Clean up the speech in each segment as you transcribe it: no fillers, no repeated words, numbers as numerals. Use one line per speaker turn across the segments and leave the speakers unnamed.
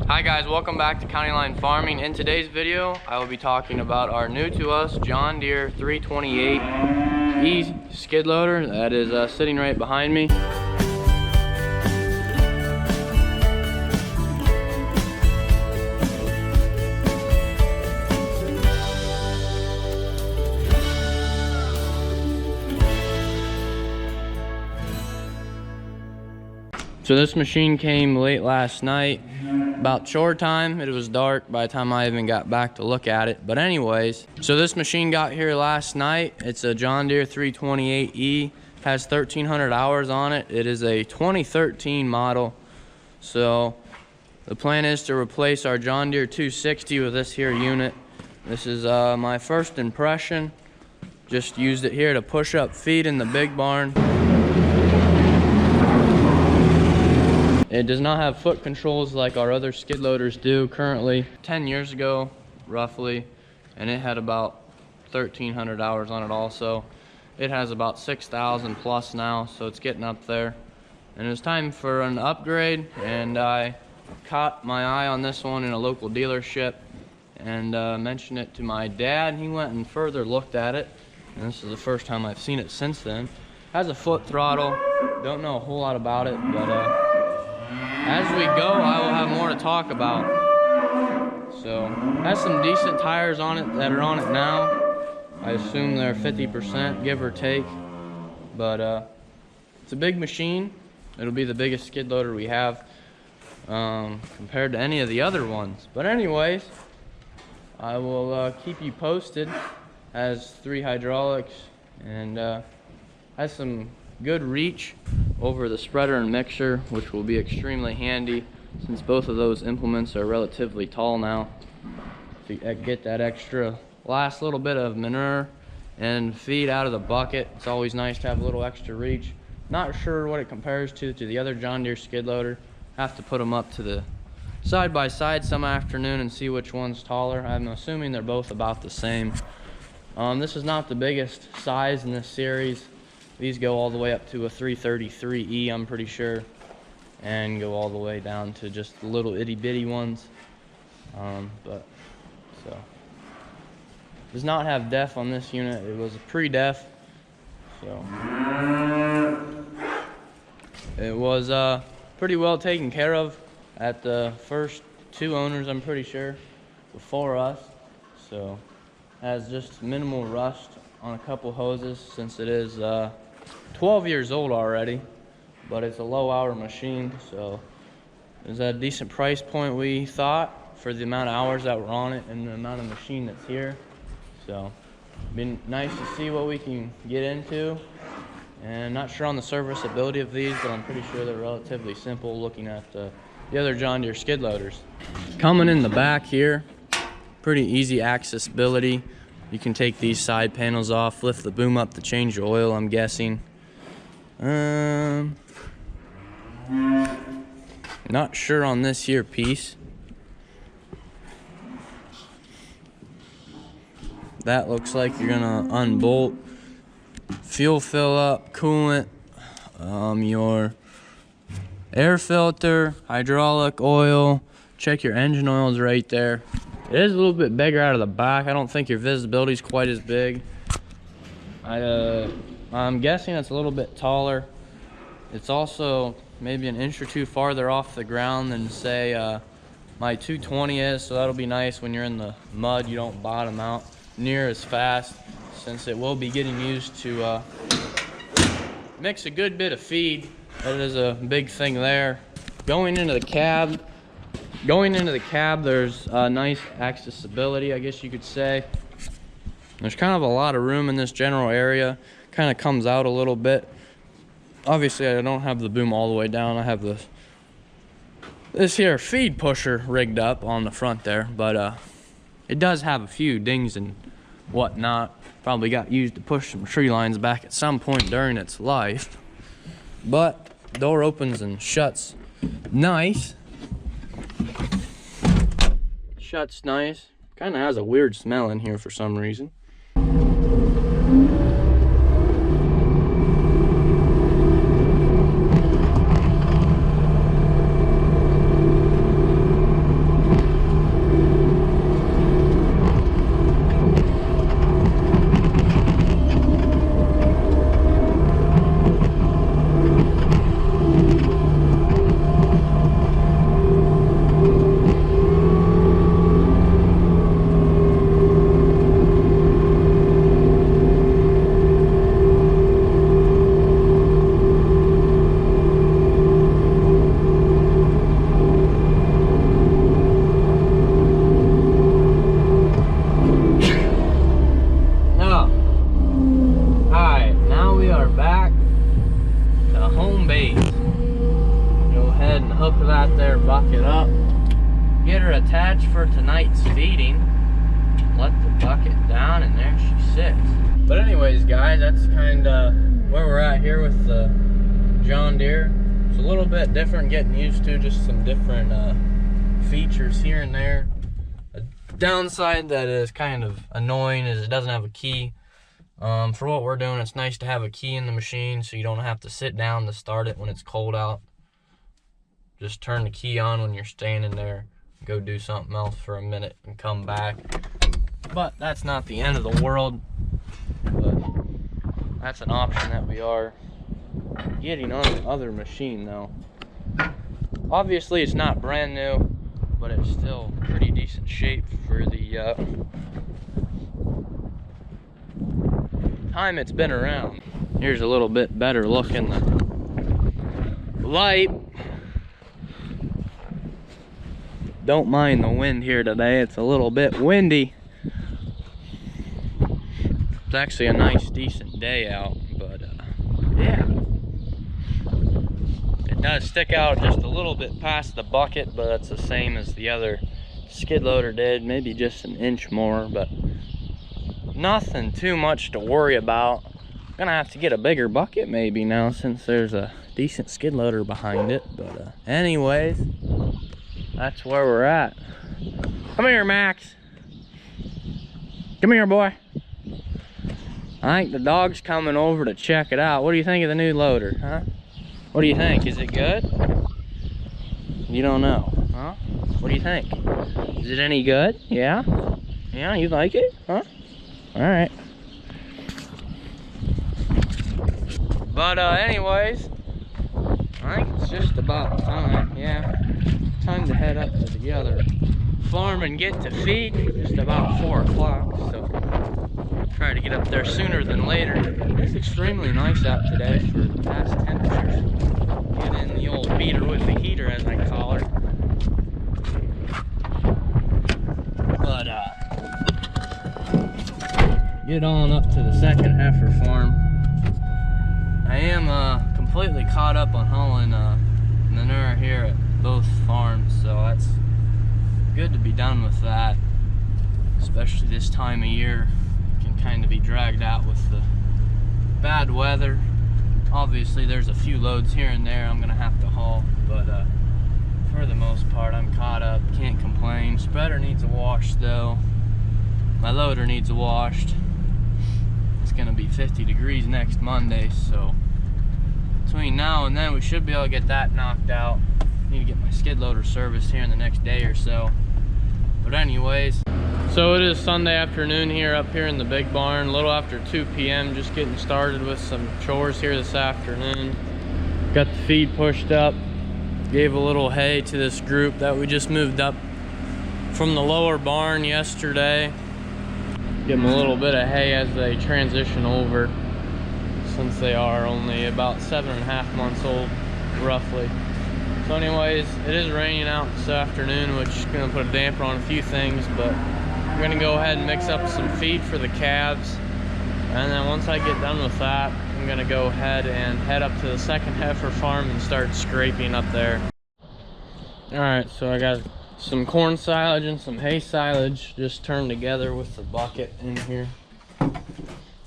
Hi guys, welcome back to CountyLine Farming. In today's video, I will be talking about our new to us John Deere 328E skid loader that is sitting right behind me. So this machine came late last night, about chore time. It was dark by the time I even got back to look at it. But anyways, so this machine got here last night. It's a John Deere 328E, has 1,300 hours on it. It is a 2013 model. So the plan is to replace our John Deere 260 with this here unit. This is my first impression. Just used it here to push up feed in the big barn. It does not have foot controls like our other skid loaders do currently. 10 years ago, roughly, and it had about 1,300 hours on it also. It has about 6,000 plus now, so it's getting up there. And it was time for an upgrade, and I caught my eye on this one in a local dealership and mentioned it to my dad. He went and further looked at it, and this is the first time I've seen it since then. Has a foot throttle, don't know a whole lot about it, but as we go, I will have more to talk about. So, has some decent tires on it that are on it now. I assume they're 50%, give or take. But it's a big machine. It'll be the biggest skid loader we have compared to any of the other ones. But anyways, I will keep you posted. Has 3 hydraulics and has some good reach over the spreader and mixer, which will be extremely handy since both of those implements are relatively tall now. To get that extra last little bit of manure and feed out of the bucket, it's always nice to have a little extra reach. Not sure what it compares to the other John Deere skid loader. Have to put them up to the side by side some afternoon and see which one's taller. I'm assuming they're both about the same. This is not the biggest size in this series. These go all the way up to a 333E, I'm pretty sure, and go all the way down to just the little itty bitty ones. So does not have def on this unit. It was a pre-def, so it was pretty well taken care of at the first 2 owners, I'm pretty sure, before us. So has just minimal rust on a couple hoses since it is 12 years old already, but it's a low hour machine, so it's a decent price point, we thought, for the amount of hours that were on it and the amount of machine that's here. So been nice to see what we can get into, and not sure on the serviceability of these, but I'm pretty sure they're relatively simple looking at the other John Deere skid loaders. Coming in the back here, pretty easy accessibility. You can take these side panels off, lift the boom up to change your oil, I'm guessing. Not sure on this here piece. That looks like you're gonna unbolt, fuel fill up, coolant, your air filter, hydraulic oil, check your engine oils right there. It is a little bit bigger out of the back. I don't think your visibility is quite as big. I'm guessing it's a little bit taller. It's also maybe an inch or 2 farther off the ground than, say, my 220 is, so that'll be nice when you're in the mud. You don't bottom out near as fast, since it will be getting used to mix a good bit of feed. That is a big thing there. Going into the cab, there's nice accessibility, I guess you could say. There's kind of a lot of room in this general area. Kind of comes out a little bit. Obviously, I don't have the boom all the way down. I have this here feed pusher rigged up on the front there, but it does have a few dings and whatnot. Probably got used to push some tree lines back at some point during its life. But door opens and shuts nice. Shuts nice. Kind of has a weird smell in here for some reason. get her attached for tonight's feeding. Let the bucket down, and there she sits. But anyways, guys, that's kind of where we're at here with the John Deere. It's a little bit different getting used to, just some different features here and there. A downside that is kind of annoying is it doesn't have a key. For what we're doing, it's nice to have a key in the machine so you don't have to sit down to start it when it's cold out. Just turn the key on when you're standing there, go do something else for a minute and come back. But that's not the end of the world. But that's an option that we are getting on the other machine though. Obviously it's not brand new, but it's still pretty decent shape for the time it's been around. Here's a little bit better look in the light. Don't mind the wind here today, it's a little bit windy. It's actually a nice decent day out, but yeah. It does stick out just a little bit past the bucket, but that's the same as the other skid loader did, maybe just an inch more, but nothing too much to worry about. I'm gonna have to get a bigger bucket maybe now since there's a decent skid loader behind it, but anyways, that's where we're at. Come here, Max. Come here, boy. I think the dog's coming over to check it out. What do you think of the new loader, huh? What do you think? Is it good? You don't know, huh? What do you think? Is it any good? Yeah? Yeah, you like it? Huh? Alright. But anyways, I think it's just about time, yeah. Time to head up to the other farm and get to feed. Just about 4 o'clock, so try to get up there sooner than later. It's extremely nice out today for the past temperatures. Get in the old beater with the heater, as I call her. But get on up to the second heifer farm. I am completely caught up on hauling manure here at both farms, so that's good to be done with that, especially this time of year. It can kind of be dragged out with the bad weather. Obviously there's a few loads here and there I'm gonna have to haul, but for the most part I'm caught up, can't complain. Spreader needs a wash though. My loader needs a washed. It's gonna be 50 degrees next Monday, so between now and then we should be able to get that knocked out. Need to get my skid loader serviced here in the next day or so. But anyways, so it is Sunday afternoon here up here in the big barn, a little after 2 p.m. Just getting started with some chores here this afternoon. Got the feed pushed up, gave a little hay to this group that we just moved up from the lower barn yesterday. Give them a little bit of hay as they transition over, since they are only about 7.5 months old, roughly. So anyways, it is raining out this afternoon, which is gonna put a damper on a few things, but I'm gonna go ahead and mix up some feed for the calves. And then once I get done with that, I'm gonna go ahead and head up to the second heifer farm and start scraping up there. All right, so I got some corn silage and some hay silage just turned together with the bucket in here.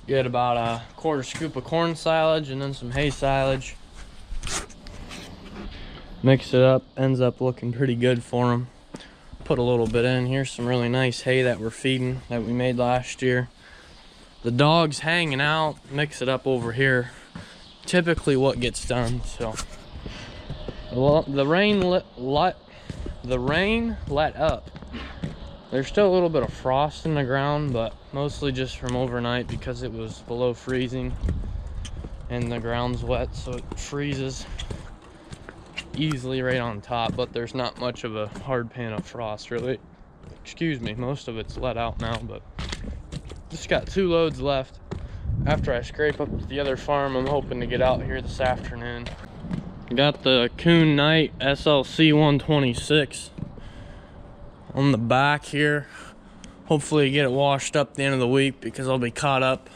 Get about a 1/4 scoop of corn silage and then some hay silage. Mix it up, ends up looking pretty good for them. Put a little bit in. Here's some really nice hay that we're feeding that we made last year. The dog's hanging out, mix it up over here. Typically what gets done, so. The rain let up. There's still a little bit of frost in the ground, but mostly just from overnight because it was below freezing and the ground's wet, so it freezes easily right on top, but there's not much of a hard pan of frost really. Excuse me, most of it's let out now, but just got 2 loads left. After I scrape up the other farm, I'm hoping to get out here this afternoon. Got the Coon Knight SLC 126 on the back here. Hopefully get it washed up at the end of the week because I'll be caught up.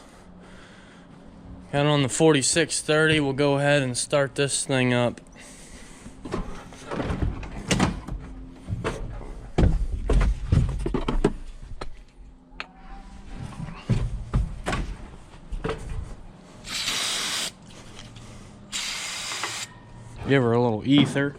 Got it on the 4630. We'll go ahead and start this thing up. Give her a little ether.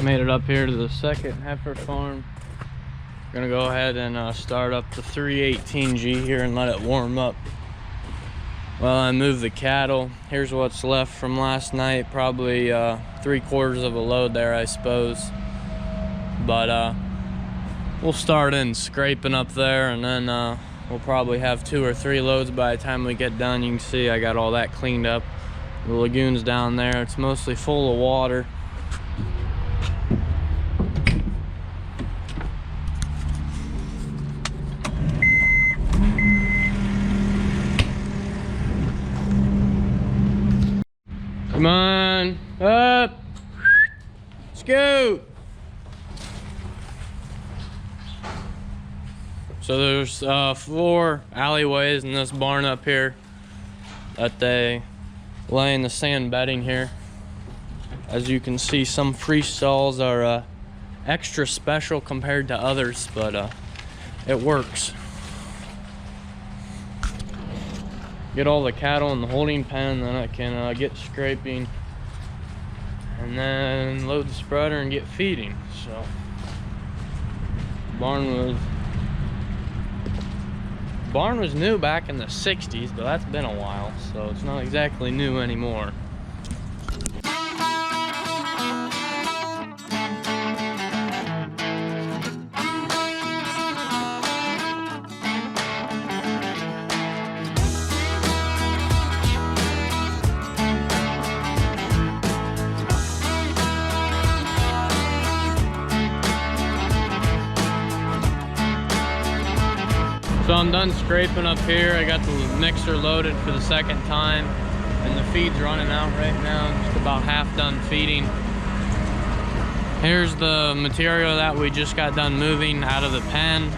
Made it up here to the second heifer farm. Gonna go ahead and start up the 318G here and let it warm up while I move the cattle. Here's what's left from last night, probably 3/4 of a load there, I suppose. But we'll start in scraping up there, and then we'll probably have 2 or 3 loads by the time we get done. You can see I got all that cleaned up. The lagoon's down there. It's mostly full of water. Come on, up, scoot. So there's 4 alleyways in this barn up here that they lay in the sand bedding here. As you can see, some free stalls are extra special compared to others, but it works. Get all the cattle in the holding pen, then I can get scraping and then load the spreader and get feeding. So barn was new back in the 60s, but that's been a while, so it's not exactly new anymore. So I'm done scraping up here. I got the mixer loaded for the second time, and the feed's running out right now. Just about half done feeding. Here's the material that we just got done moving out of the pen.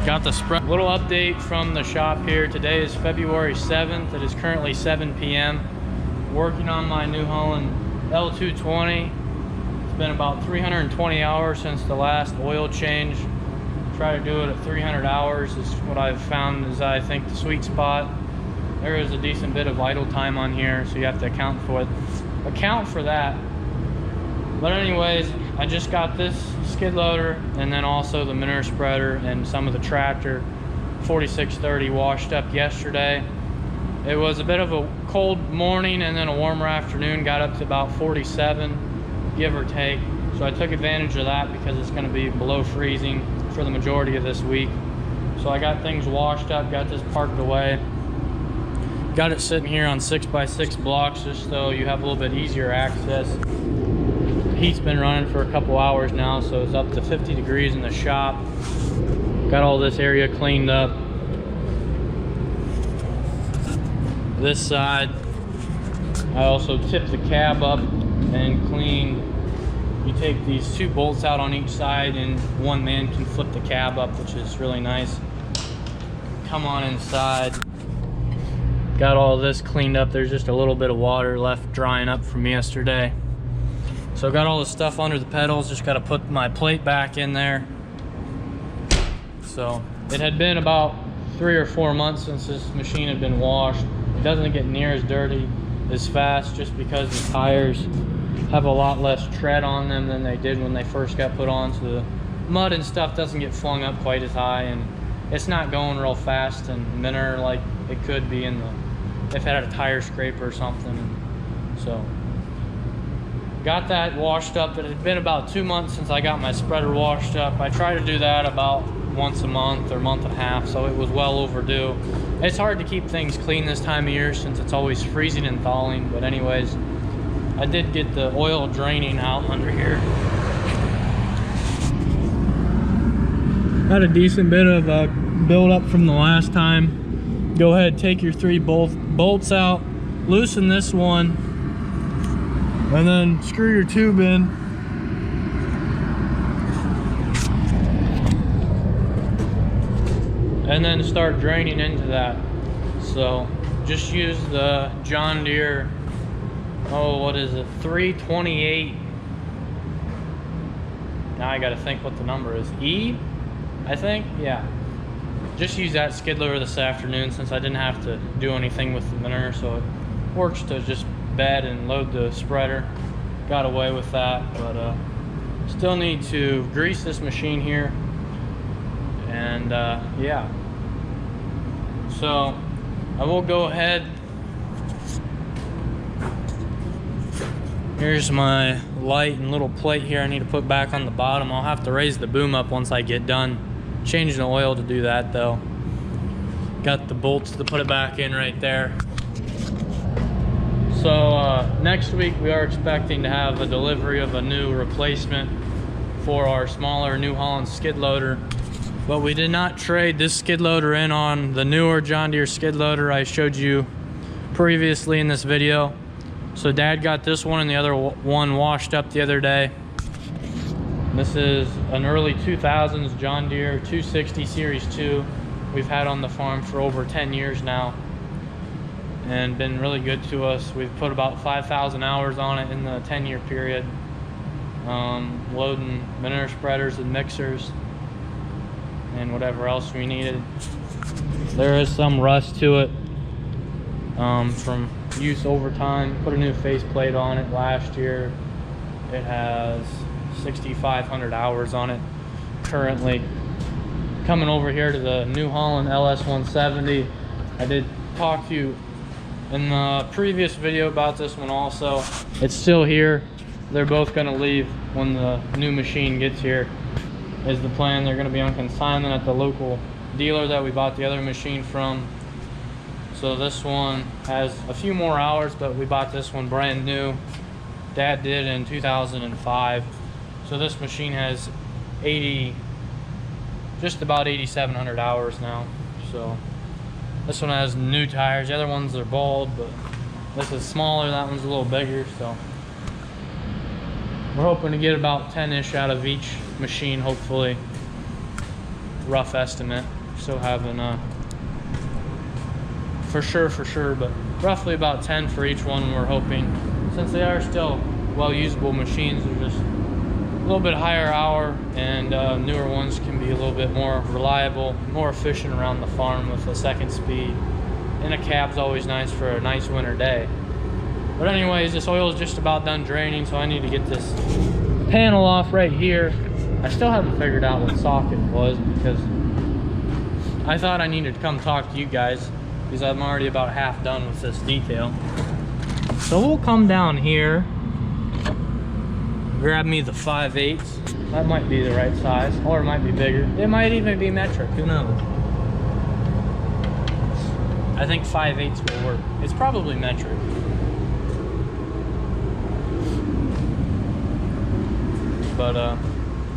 Got the spread. Little update from the shop here. Today is February 7th. It is currently 7 p.m. Working on my New Holland L220. It's been about 320 hours since the last oil change. Try to do it at 300 hours is what I've found is, I think, the sweet spot. There is a decent bit of idle time on here, so you have to account for that. But anyways, I just got this skid loader and then also the manure spreader and some of the tractor 4630 washed up yesterday. It was a bit of a cold morning and then a warmer afternoon, got up to about 47, give or take. So I took advantage of that because it's going to be below freezing for the majority of this week. So I got things washed up, got this parked away. Got it sitting here on 6x6 blocks just so you have a little bit easier access. The heat's been running for a couple hours now, so it's up to 50 degrees in the shop. Got all this area cleaned up. This side, I also tipped the cab up and cleaned. You take these 2 bolts out on each side and one man can flip the cab up, which is really nice. Come on inside. Got all this cleaned up. There's just a little bit of water left drying up from yesterday. So got all the stuff under the pedals, just got to put my plate back in there. So it had been about 3 or 4 months since this machine had been washed. It doesn't get near as dirty as fast just because the tires have a lot less tread on them than they did when they first got put on, so the mud and stuff doesn't get flung up quite as high, and it's not going real fast and manure like it could be in the if it had a tire scraper or something. So got that washed up. It had been about 2 months since I got my spreader washed up. I try to do that about once a month or month and a half, so it was well overdue. It's hard to keep things clean this time of year since it's always freezing and thawing, but anyways, I did get the oil draining out under here. Had a decent bit of build up from the last time. Go ahead, take your 3 bolts out, loosen this one, and then screw your tube in. And then start draining into that. So just use the John Deere, what is it, 328. Now I gotta think what the number is. E, I think, yeah. Just use that skid loader this afternoon since I didn't have to do anything with the manure, so it works to just bed and load the spreader. Got away with that, but still need to grease this machine here. And yeah. So I will go ahead. Here's my light and little plate here I need to put back on the bottom. I'll have to raise the boom up once I get done changing the oil to do that though. Got the bolts to put it back in right there. So next week we are expecting to have a delivery of a new replacement for our smaller New Holland skid loader. But we did not trade this skid loader in on the newer John Deere skid loader I showed you previously in this video. So Dad got this one and the other one washed up the other day. This is an early 2000s John Deere 260 Series 2. We've had on the farm for over 10 years now and been really good to us. We've put about 5,000 hours on it in the 10-year period, loading manure spreaders and mixers and whatever else we needed. There is some rust to it from use over time. Put a new faceplate on it last year. It has 6,500 hours on it currently. Coming over here to the New Holland LS 170. I did talk to you in the previous video about this one also. It's still here. They're both going to leave when the new machine gets here, is the plan. They're going to be on consignment at the local dealer that we bought the other machine from. So this one has a few more hours, but we bought this one brand new. Dad did in 2005. So this machine has just about 8,700 hours now. So this one has new tires. The other ones are bald, but this is smaller. That one's a little bigger. So we're hoping to get about 10-ish out of each machine, hopefully. Rough estimate. Still having for sure, but roughly about 10 for each one. We're hoping, since they are still well usable machines, they're just a little bit higher hour, and newer ones can be a little bit more reliable, more efficient around the farm with a second speed. And a cab's always nice for a nice winter day. But anyways, this oil is just about done draining, so I need to get this panel off right here. I still haven't figured out what socket it was, because I thought I needed to come talk to you guys, because I'm already about half done with this detail. So we'll come down here, grab me the 5/8. That might be the right size, or it might be bigger. It might even be metric, who knows? I think 5/8 will work. It's probably metric. But I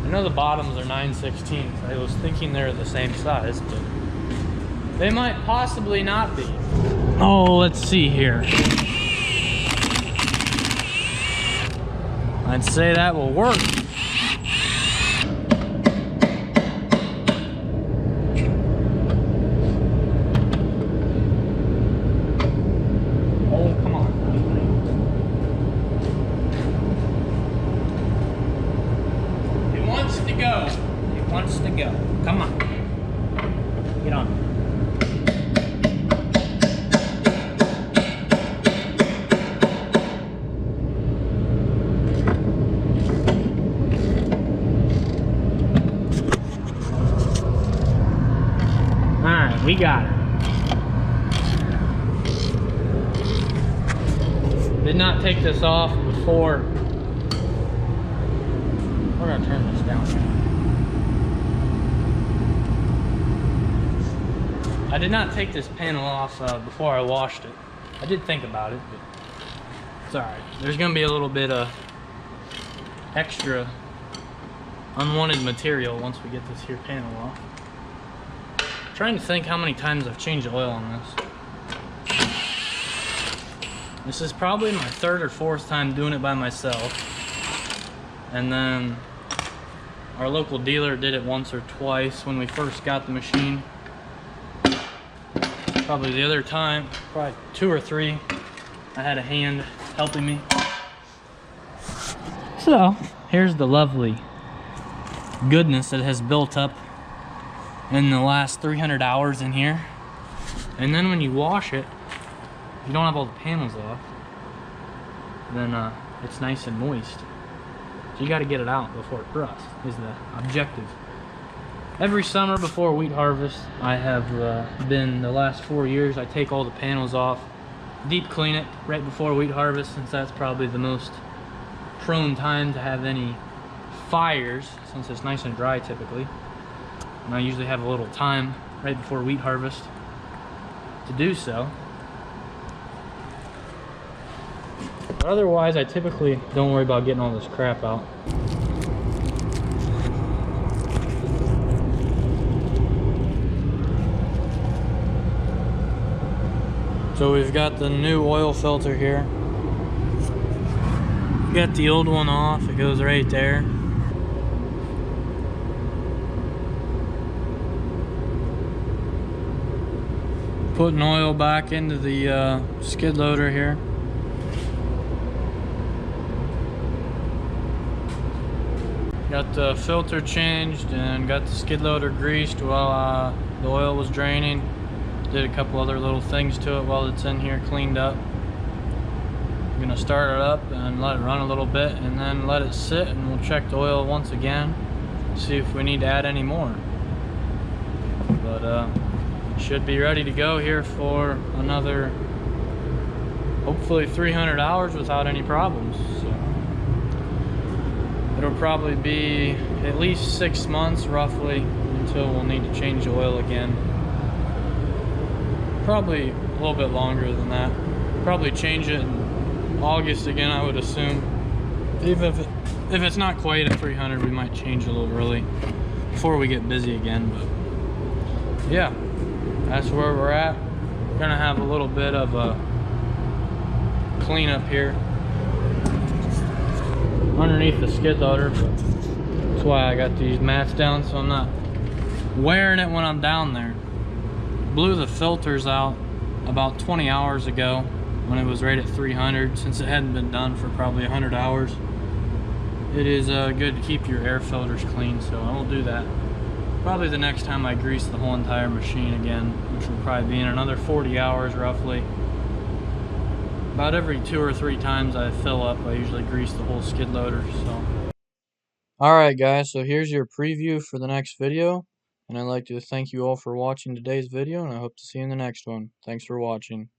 know the bottoms are 9/16. I was thinking they're the same size, but they might possibly not be. Oh, let's see here. I'd say that will work. Oh, come on. It wants to go. It wants to go. Come on. Get on. We got it. Did not take this off before. We're gonna turn this down. I did not take this panel off before I washed it. I did think about it, but it's alright. There's gonna be a little bit of extra unwanted material once we get this here panel off.
trying to think how many times I've changed oil on this. This is probably my third or fourth time doing it by myself. And then our local dealer did it once or twice when we first got the machine. Probably the other time, probably 2 or 3, I had a hand helping me. So, here's the lovely goodness that has built up in the last 300 hours in here. And then when you wash it, if you don't have all the panels off, then it's nice and moist. So you got to get it out before it rusts, is the objective. Every summer before wheat harvest, I have been, the last 4 years, I take all the panels off, deep clean it right before wheat harvest, since that's probably the most prone time to have any fires, since it's nice and dry typically. And I usually have a little time right before wheat harvest to do so. But otherwise, I typically don't worry about getting all this crap out. So we've got the new oil filter here. Got the old one off, it goes right there. Putting oil back into the skid loader here. Got the filter changed and got the skid loader greased while the oil was draining. Did a couple other little things to it while it's in here cleaned up. I'm gonna start it up and let it run a little bit and then let it sit, and we'll check the oil once again, see if we need to add any more. But should be ready to go here for another, hopefully 300 hours without any problems. So it'll probably be at least 6 months roughly until we'll need to change the oil again. Probably a little bit longer than that. Probably change it in August again, I would assume. Even if it's not quite at 300, we might change a little early before we get busy again. But yeah, that's where we're at. We're gonna have a little bit of a cleanup here underneath the skid loader, but that's why I got these mats down so I'm not wearing it when I'm down there. Blew the filters out about 20 hours ago when it was right at 300, since it hadn't been done for probably 100 hours. It is good to keep your air filters clean, so I will do that probably the next time I grease the whole entire machine again, which will probably be in another 40 hours roughly. About every 2 or 3 times I fill up, I usually grease the whole skid loader. So alright guys, so here's your preview for the next video. And I'd like to thank you all for watching today's video, and I hope to see you in the next one. Thanks for watching.